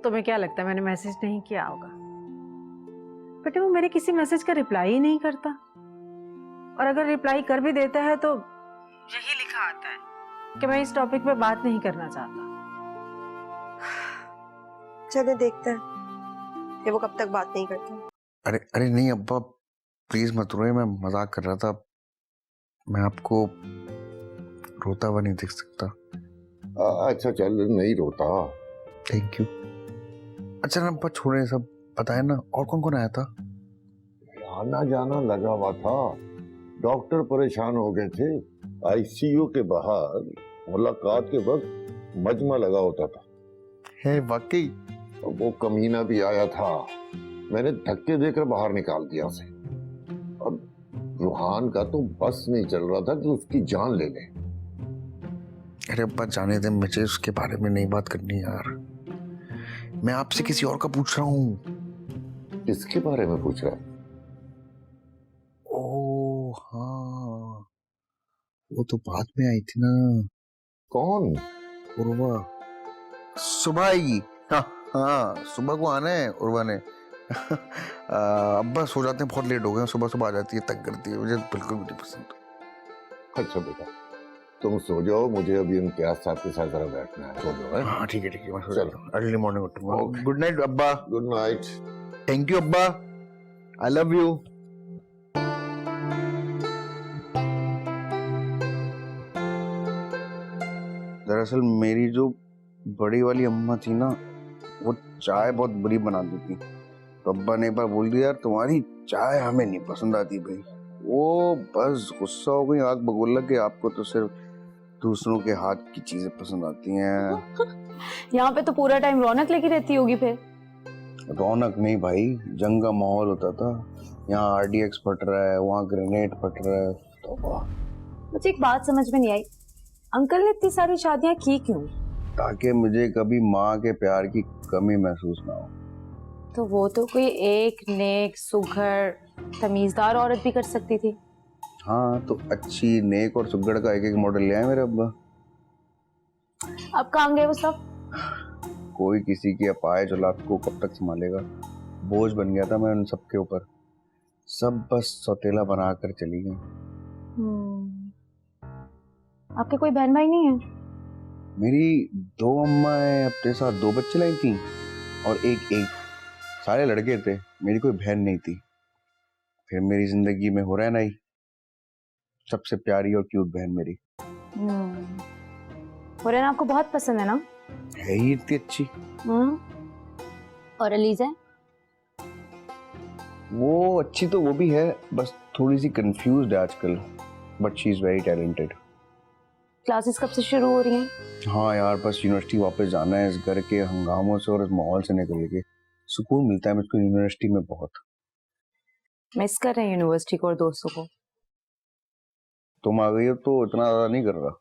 तुम्हें क्या लगता है मैंने मैसेज नहीं किया होगा? बेटे वो मेरे किसी मैसेज का रिप्लाई ही नहीं करता, और अगर रिप्लाई कर भी देता है तो यही लिखा आता है कि मैं इस टॉपिक पे बात नहीं करना चाहता। चले देखते हैं कि वो कब तक बात नहीं करते। अरे अरे नहीं अब्बा, प्लीज मत रोए, मैं मजाक कर रहा था। मैं आपको रोता हुआ नहीं देख सकता। अच्छा चल, नहीं रोता। Thank you. अच्छा ना अब्बा, छोड़े सब, बताए ना और कौन कौन आया था? आना जाना लगा हुआ था, डॉक्टर परेशान हो गए थे। आईसीयू के बाहर मुलाकात के वक्त मजमा लगा होता था। है वाकई? वो कमीना भी आया था, मैंने धक्के देकर बाहर निकाल दिया उसे। अब रूहान का तो बस नहीं चल रहा था कि उसकी जान ले ले। अरे अब्बा जाने दे, मुझे उसके बारे में नहीं बात करनी यार। मैं आपसे किसी और का पूछ रहा हूँ। किसके बारे में पूछ रहा है? ओ हाँ, वो तो बाद में आई थी ना। कौन? उर्वा। सुबह आएगी। हाँ हाँ, सुबह को आना है उर्वा ने। अब्बा सो जाते हैं, बहुत लेट हो गए, सुबह सुबह आ जाती है, तंग करती है, मुझे बिल्कुल भी नहीं पसंद। अच्छा बेटा तुम सो जाओ, मुझे अभी इम्तियाज साहब के साथ जरा बैठना है। सो जाओ। हाँ ठीक है, मैं सो चलो। जाता हूँ, अर्ली मॉर्निंग उठूंगा। Okay. गुड नाइट अब्बा। Good night. थैंक यू अब्बा, आई लव यू। दरअसल मेरी जो बड़ी वाली अम्मा थी ना, वो चाय बहुत बुरी बनाती थी। तो अब्बा ने एक बार बोल दिया, यार तुम्हारी चाय हमें नहीं पसंद आती भाई। वो बस गुस्सा हो गई, आग बगोला कि आपको तो सिर्फ दूसरों के हाथ की चीजें पसंद आती हैं। यहाँ पे तो पूरा टाइम रौनक लगी रहती होगी फिर। रौनक नहीं भाई, जंग का माहौल होता था। यहाँ आरडीएक्स फट रहा है, वहाँ ग्रेनेड फट रहा है। तो मुझे एक बात समझ में नहीं आई, अंकल ने इतनी सारी शादियां की क्यों? ताकि मुझे कभी माँ के प्यार की कमी महसूस ना हो। तो वो तो कोई एक नेक सुघड़ तमीजदार औरत भी कर सकती थी। हाँ तो अच्छी नेक और सुगड़ का एक एक मॉडल ले आए मेरे अब्बा। अब कहाँ गए वो सब? कोई किसी की अपाए औलाद को कब तक संभालेगा, बोझ बन गया था मैं उन सबके ऊपर। सब बस सौतेला बनाकर चली गई। आपके कोई बहन भाई नहीं है? मेरी दो अम्माएं अपने साथ दो बच्चे लाई थी, और एक सारे लड़के थे, मेरी कोई बहन नहीं थी। फिर मेरी जिंदगी में हो रहा है ना, सबसे प्यारी और क्यूट बहन मेरी। हुरैन आपको बहुत पसंद है ना? है ही इतनी अच्छी। और अलीजा? वो अच्छी तो वो भी है, बस थोड़ी सी कंफ्यूज्ड है आजकल, but she is very talented. Classes कब से शुरू हो रही हैं? हाँ यार, बस यूनिवर्सिटी वापस जाना है। इस घर के हंगामों से और इस माहौल से निकल के सुकून मिलता है मुझको यूनिवर्सिटी में बहुत। मिस कर रहे हैं यूनिवर्सिटी को और दोस्तों को? तुम आ गई हो तो इतना ज्यादा नहीं कर रहा।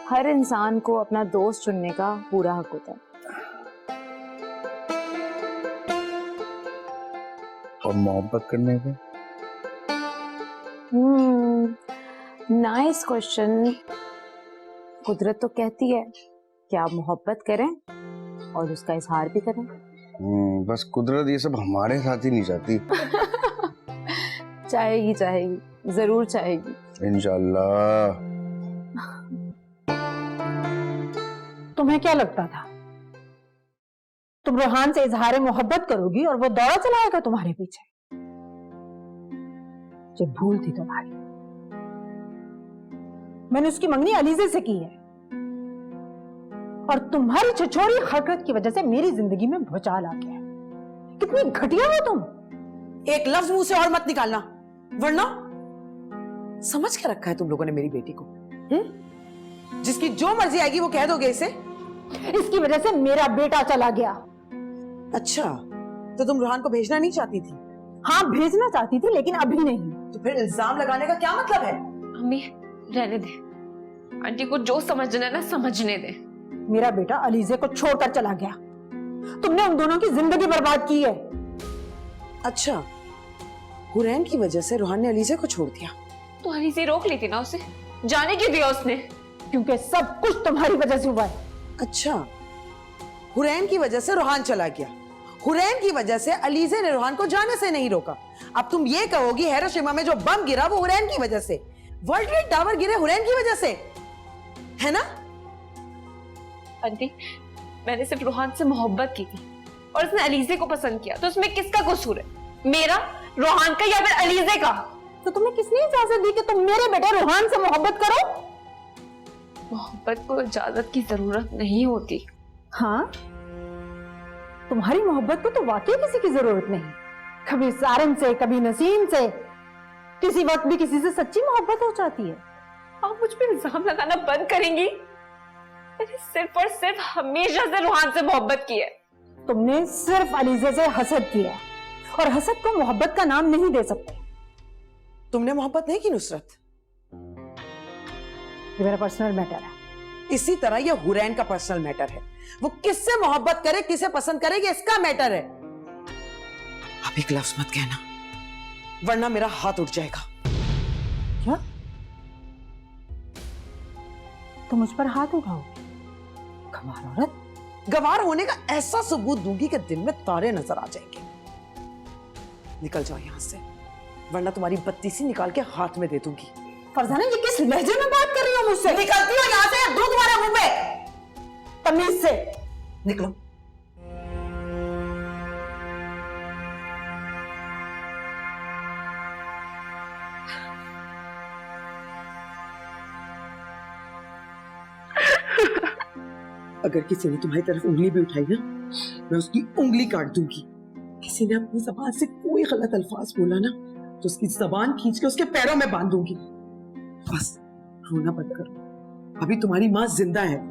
हर इंसान को अपना दोस्त चुनने का पूरा हक होता है। और मोहब्बत करने का? Nice question. कुदरत तो कहती है कि आप मोहब्बत करें और उसका इजहार भी करें। बस कुदरत ये सब हमारे साथ ही नहीं चाहती। चाहेगी चाहेगी, जरूर चाहेगी इंशाल्लाह। तुम्हें क्या लगता था तुम रूहान से इजहार मोहब्बत करोगी और वो दौड़ा चलाएगा तुम्हारे पीछे? जो भूल थी तुम्हारी, मैंने उसकी मंगनी अलीजे से की है, और तुम्हारी छिछोरी हरकत की वजह से मेरी जिंदगी में भूचाल आ गया है। कितनी घटिया हो तुम। एक लफ्ज मुंह से और मत निकालना, वरना समझ के रखा है तुम लोगों ने मेरी बेटी को। जिसकी जो मर्जी आएगी वो कह दोगे इसे? इसकी वजह से मेरा बेटा चला गया। अच्छा, तो तुम रूहान को भेजना नहीं चाहती थी? हाँ भेजना चाहती थी, लेकिन अभी नहीं। तो फिर इल्जाम लगाने का क्या मतलब है? मम्मी रहने दे, आंटी को जो समझना है ना समझने दे। मेरा बेटा अलीजे को छोड़कर चला गया, तुमने उन दोनों की जिंदगी बर्बाद की है। अच्छा, हुरैन की वजह से रूहान ने अलीजे को छोड़ दिया? तो अलीज़े रोक ली थी ना उसे, जाने क्यों दिया उसने? क्योंकि सब कुछ तुम्हारी वजह से हुआ है। अच्छा, हुरैन की वजह से रूहान चला गया, हुरैन की वजह से अलीजे ने रूहान को जाने से नहीं रोका। अब तुम ये कहोगी हिरोशिमा में जो बम गिरा वो हुरैन की वजह से, वर्ल्ड ट्रेड टावर गिरे हुरैन की वजह से, है ना? आंटी, मैंने सिर्फ रूहान से मोहब्बत की थी और उसने अलीजे को पसंद किया, तो उसमें किसका कसूर है? मेरा, रूहान का या फिर अलीजे का? तो तुम्हें किसने इजाजत दी कि तुम मेरे बेटे रूहान से मोहब्बत करो? मोहब्बत को इजाजत की जरूरत नहीं होती। हाँ, तुम्हारी मोहब्बत को तो वाकई किसी की जरूरत नहीं। कभी सारन से, कभी नसीम से, किसी वक्त भी किसी से सच्ची मोहब्बत हो जाती है। आप मुझ पे इल्जाम लगाना बंद करेंगी? मैंने सिर्फ और सिर्फ हमेशा से रूहान से मोहब्बत की है। तुमने सिर्फ अलीजे से हसद किया है, और हसद को मोहब्बत का नाम नहीं दे सकते। तुमने मोहब्बत नहीं की नुसरत, ये मेरा पर्सनल मैटर है। इसी तरह ये हुरैन का पर्सनल मैटर है। वो किससे मोहब्बत करे, किसे पसंद करे, ये इसका मैटर है। अब एक लफ्ज मत कहना, वरना मेरा हाथ उठ जाएगा। क्या तुम मुझ पर हाथ उठाओ? गंवार औरत। गंवार होने का ऐसा सबूत दूंगी कि दिन में तारे नजर आ जाएंगे। निकल जाओ यहां से, वरना तुम्हारी बत्तीसी निकाल के हाथ में दे दूंगी। फरजाना, ये किस लहजे में बात कर रही हो मुझसे? निकलती हो यहां से, दूध तुम्हारे मुंह में। तमीज से निकलो। अगर किसी ने तुम्हारी तरफ उंगली भी उठाई ना, मैं उसकी उंगली काट दूंगी। किसी ने अपनी जबान से कोई गलत अल्फाज बोला ना, तो उसकी जबान खींच के उसके पैरों में बांध दूंगी। बस रोना बंद करो, अभी तुम्हारी मां जिंदा है।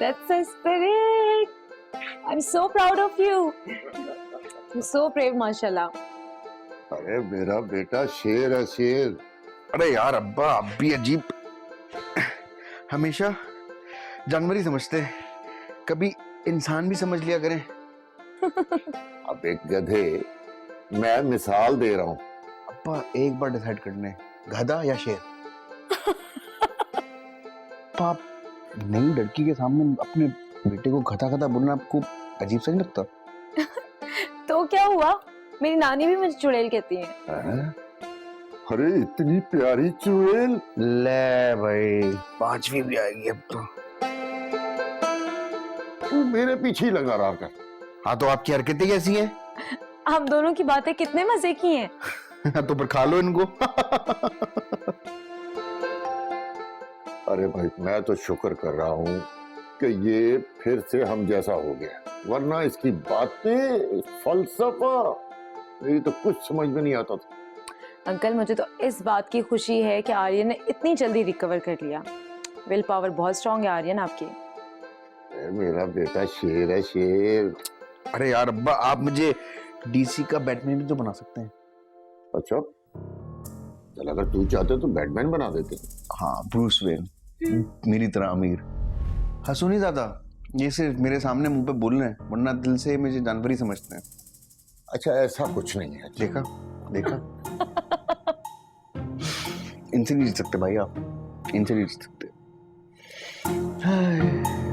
That's the spirit. I'm so proud of you. You're so brave, माशाल्लाह. अरे मेरा बेटा शेर है, शेर। अरे यार अब्बा, आप भी अजीब, हमेशा जानवर ही समझते हैं, कभी इंसान भी समझ लिया करें। अब एक गधे, मैं मिसाल दे रहा हूँ। अब्बा एक बार डिसाइड कर लें, गधा या शेर। आप नई लड़की के सामने अपने बेटे को गधा गधा बोलना आपको अजीब सा नहीं लगता? तो क्या हुआ? मेरी नानी भी मुझे चुड़ैल कहती है। अरे इतनी प्यारी चुड़ैल। ले भाई, 5वीं भी आएगी अब तो। तू मेरे पीछे ही लगा रहा कर। हाँ तो आपकी हरकतें कैसी हैं? हम दोनों की बातें कितने मजे की हैं। तो फिर खा लो इनको। अरे भाई, मैं तो शुक्र कर रहा हूँ कि ये फिर से हम जैसा हो गया, वरना इसकी बातें, फलसफा मेरी तो कुछ समझ में नहीं आता था। अंकल मुझे तो इस बात की खुशी है कि आर्यन ने इतनी जल्दी रिकवर कर लिया। विल पावर बहुत स्ट्रांग है आर्यन आपकी। मेरा बेटा शेर है, शेर। अरे यार अब्बा, आप मुझे डीसी का बैटमैन भी तो बना सकते हैं। अच्छा चल, अगर तू चाहते तो बैटमैन बना देते। हाँ, ब्रूस वेन, मेरी तरह अमीर। हंसो नहीं ज्यादा, ये सिर्फ मेरे सामने मुंह पे बोल रहे हैं, वरना दिल से मुझे जानवर ही समझते हैं। अच्छा ऐसा कुछ नहीं है। देखा देखा इनसे नहीं जीत सकते भाई आप, इनसे नहीं जीत सकते। हाय।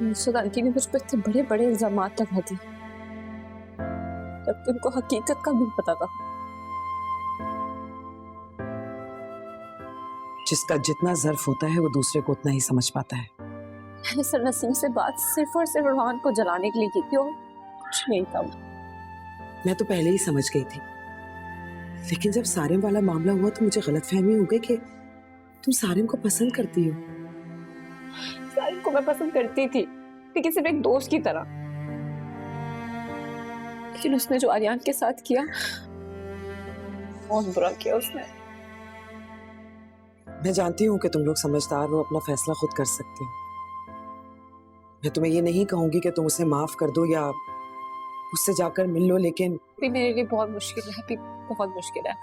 नुसरत आंटी ने मुझ पर इतने बड़े बड़े इल्जाम लगा दिए, जबकि उनको हकीकत का भी पता था। जिसका जितना ज़र्फ होता है वो दूसरे को उतना ही समझ पाता है। मैंने सर नसीम से बात सिर्फ और सिर्फ रोहान को जलाने के लिए की थी और कुछ नहीं था। मैं तो पहले ही समझ गई थी, लेकिन जब सारिम वाला मामला हुआ तो मुझे गलतफहमी हो गई कि तुम सारिम को पसंद करती हो। सारिम को मैं पसंद करती थी, लेकिन सिर्फ एक दोस्त की तरह। लेकिन उसने जो आर्यन के साथ किया, बहुत बुरा किया उसने। मैं जानती हूँ कि तुम लोग समझदार हो, अपना फैसला खुद कर सकते हो। मैं तुम्हें ये नहीं कहूंगी कि तुम उसे माफ कर दो या उससे जाकर मिल लो, लेकिन भी मेरे लिए बहुत मुश्किल है, भी बहुत मुश्किल है।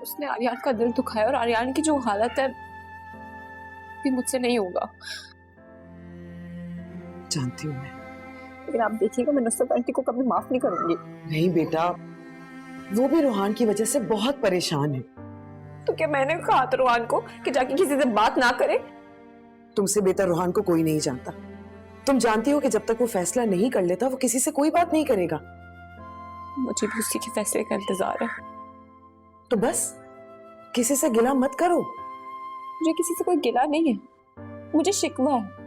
उसने आर्यन का दिल दुखाया और आर्यन की जो हालत है भी मुझसे नहीं होगा। जानती हूँ मैं। लेकिन आप देखिएगा, मैं नुसरत आंटी को कभी माफ नहीं करूंगी। नहीं बेटा, वो भी रोहान की वजह से बहुत परेशान है। तो क्या मैंने कहा था रोहान को कि जाके किसी से बात ना करे? तुमसे बेहतर रोहान को कोई नहीं जानता। तुम जानती हो कि जब तक वो फैसला नहीं कर लेता वो किसी से कोई बात नहीं करेगा। मुझे भी उसी के फैसले का इंतजार है। तो बस किसी से गिला मत करो। मुझे किसी से कोई गिला नहीं है, मुझे शिकवा है।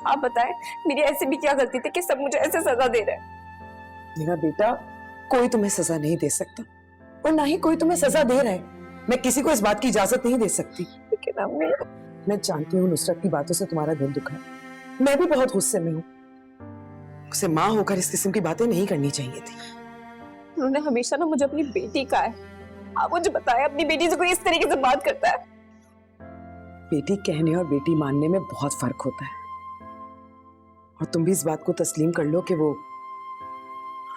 आप बताएं, मेरी ऐसे भी क्या गलती थी कि सब मुझे ऐसे सजा दे रहे हैं? मेरा बेटा, कोई तुम्हें सजा नहीं दे सकता और ना ही कोई तुम्हें सजा दे रहा है। मैं किसी को इस बात की इजाजत नहीं दे सकती। लेकिन अम्मी, मैं जानती हूँ नुसरत की बातों से तुम्हारा दिल दुखा है। मैं भी बहुत गुस्से में हूँ। उसे माँ होकर इस किस्म की बातें नहीं करनी चाहिए थी। उन्होंने हमेशा ना मुझे अपनी बेटी कहा है। आप मुझे बताएं, अपनी बेटी से कोई इस तरीके से बात करता है? बेटी कहने और बेटी मानने में बहुत फर्क होता है, और तुम भी इस बात को तस्लीम कर लो कि वो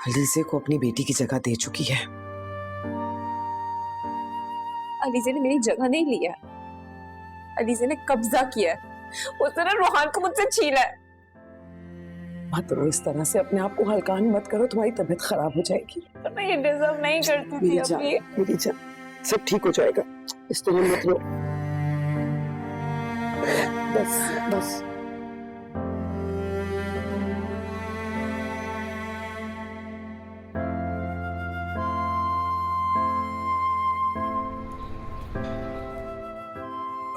अलीज़े को अपनी बेटी की जगह दे चुकी है। अलीज़े ने मेरी जगह नहीं लिया, अलीज़े ने कब्जा किया है। उसने ना रोहान को मुझसे छीना है। मत रो इस तरह से, अपने आप को हल्कान मत करो, तुम्हारी तबीयत खराब हो जाएगी। मैं ये डिजर्व नहीं करती थी अम्मी। मेरी जान, सब ठीक हो जाएगा, इस तरह मत रो। बस बस।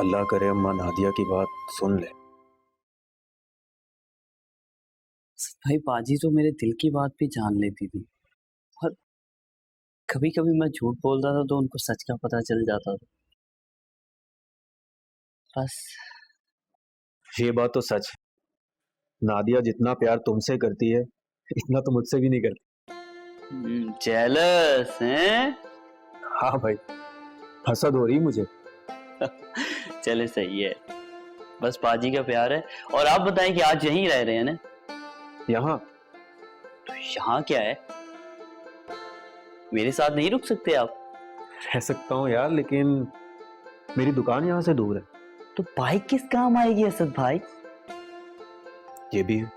अल्लाह करे अम्मा नादिया की बात सुन ले। भाई बाजी तो मेरे दिल की बात भी जान लेती थी, और कभी कभी मैं झूठ बोलता था तो उनको सच का पता चल जाता था। बस ये बात तो सच है, नादिया जितना प्यार तुमसे करती है इतना तो मुझसे भी नहीं करती। जेलस हैं? हाँ भाई, हसद हो रही मुझे। चले सही है, बस बाजी का प्यार है। और आप बताएं कि आज यहीं रह रहे हैं ना? यहाँ? तो यहाँ क्या है, मेरे साथ नहीं रुक सकते आप? रह सकता हूँ यार, लेकिन मेरी दुकान यहाँ से दूर है। तो बाइक किस काम आएगी असद भाई? ये भी है।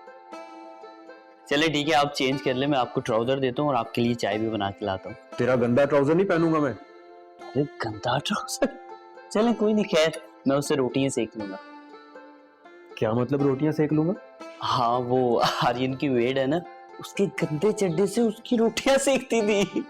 चले ठीक है, आप चेंज कर ले, मैं आपको ट्राउजर देता हूँ और आपके लिए चाय भी बना के लाता हूँ। तेरा गंदा ट्राउजर नहीं पहनूंगा मैं। अरे गंदा ट्राउजर? चले कोई नहीं, खैर मैं उससे रोटियां सेक लूंगा। क्या मतलब रोटियां सेक लूंगा? हाँ, वो आर्यन की वेड है ना, उसके गंदे चड्डे से उसकी रोटियां सेकती थी।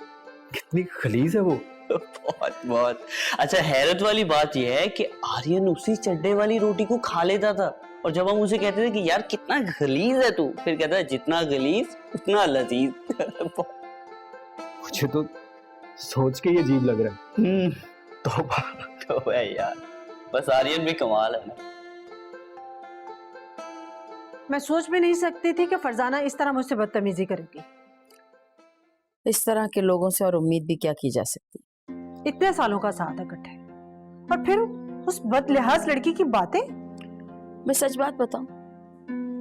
कितनी खलीज है वो। बहुत बहुत अच्छा, हैरत वाली बात यह है कि आर्यन उसी चड्डे वाली रोटी को खा लेता था, और जब हम उसे कहते थे कि यार कितना गलीज है तू, फिर कहता है जितना गलीज उतना लजीज। मुझे तो सोच के ये अजीब लग रहा है। तौबा तो है यार, बस आर्यन भी कमाल है ना। मैं सोच भी नहीं सकती थी कि फरजाना इस तरह मुझसे बदतमीजी करेगी। इस तरह के लोगों से और उम्मीद भी क्या की जा सकती। इतने सालों का साथ इकट्ठे, और फिर उस बदलिहाज लड़की की बातें। मैं सच बात बताऊं,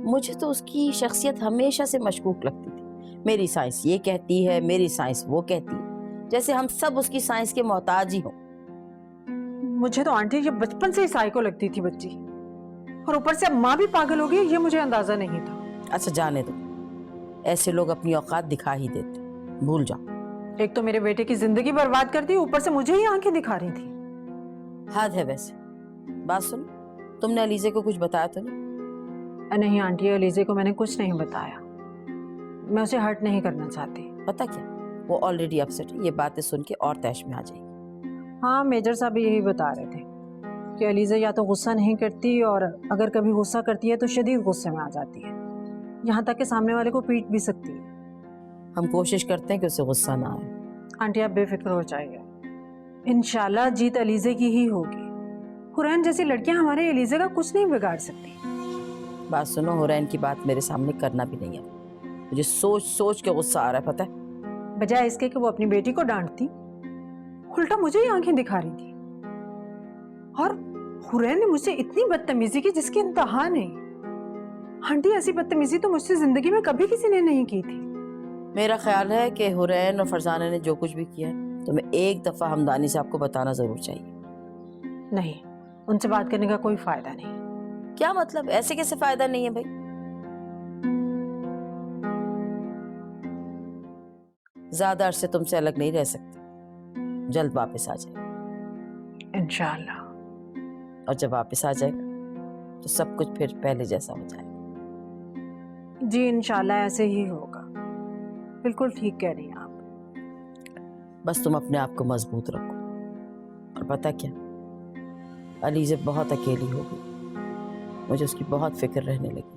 मुझे तो उसकी शख्सियत हमेशा से मशकूक लगती थी। मेरी साइंस ये कहती है, मेरी साइंस वो कहती है, जैसे हम सब उसकी साइंस के मोहताज ही हों। मुझे तो आंटी ये बचपन से ही साइको लगती थी बच्ची, और ऊपर से अब माँ भी पागल हो गई, ये मुझे अंदाजा नहीं था। अच्छा जाने दो, ऐसे लोग अपनी औकात दिखा ही देते, भूल जाओ। एक तो मेरे बेटे की जिंदगी बर्बाद कर दी, ऊपर से मुझे ही आंखें दिखा रही थी। हद है वैसे। बात सुनो, तुमने अलीजे को कुछ बताया तो नहीं? नहीं आंटी, अलीजे को मैंने कुछ नहीं बताया। मैं उसे हर्ट नहीं करना चाहती। पता क्या, वो ऑलरेडी अपसेट है, ये बातें सुन के और तैश में आ जाएगी। हाँ, मेजर साहब भी यही बता रहे थे कि अलीजा या तो गुस्सा नहीं करती, और अगर कभी गुस्सा करती है तो शदीद गुस्से में आ जाती है, यहाँ तक कि सामने वाले को पीट भी सकती है। हम कोशिश करते हैं कि उसे गुस्सा ना आए। आंटी आप बेफिक्र हो जाइए, इंशाल्लाह जीत अलीजे की ही होगी। हुरैन जैसी लड़कियां हमारे अलीजे का कुछ नहीं बिगाड़ सकती। बात सुनो, हुरैन की बात मेरे सामने करना भी नहीं है। मुझे सोच सोच के गुस्सा आ रहा है, पता है। बजाय इसके कि वो अपनी बेटी को डांटती, उल्टा मुझे ही आंखें दिखा रही थी। और हुरैन ने मुझसे इतनी बदतमीजी की जिसकी इंतहा नहीं। आंटी ऐसी बदतमीजी तो मुझसे जिंदगी में कभी किसी ने नहीं की थी। मेरा ख्याल है कि हुरैन और फरजाना ने जो कुछ भी किया है, तो मैं एक दफा हमदानी से आपको बताना जरूर चाहिए। नहीं, उनसे बात करने का कोई फायदा नहीं। क्या मतलब, ऐसे कैसे फायदा नहीं है भाई? ज्यादा अरसे तुमसे अलग नहीं रह सकते, जल्द वापस आ जाए इंशाल्लाह। और जब वापस आ जाएगा तो सब कुछ फिर पहले जैसा हो जाएगा। जी इंशाल्लाह ऐसे ही होगा। बिल्कुल ठीक कह रही हैं आप। बस तुम अपने आप को मजबूत रखो। और पता क्या, अलीज़े बहुत अकेली हो गई, मुझे उसकी बहुत फिक्र रहने लगी।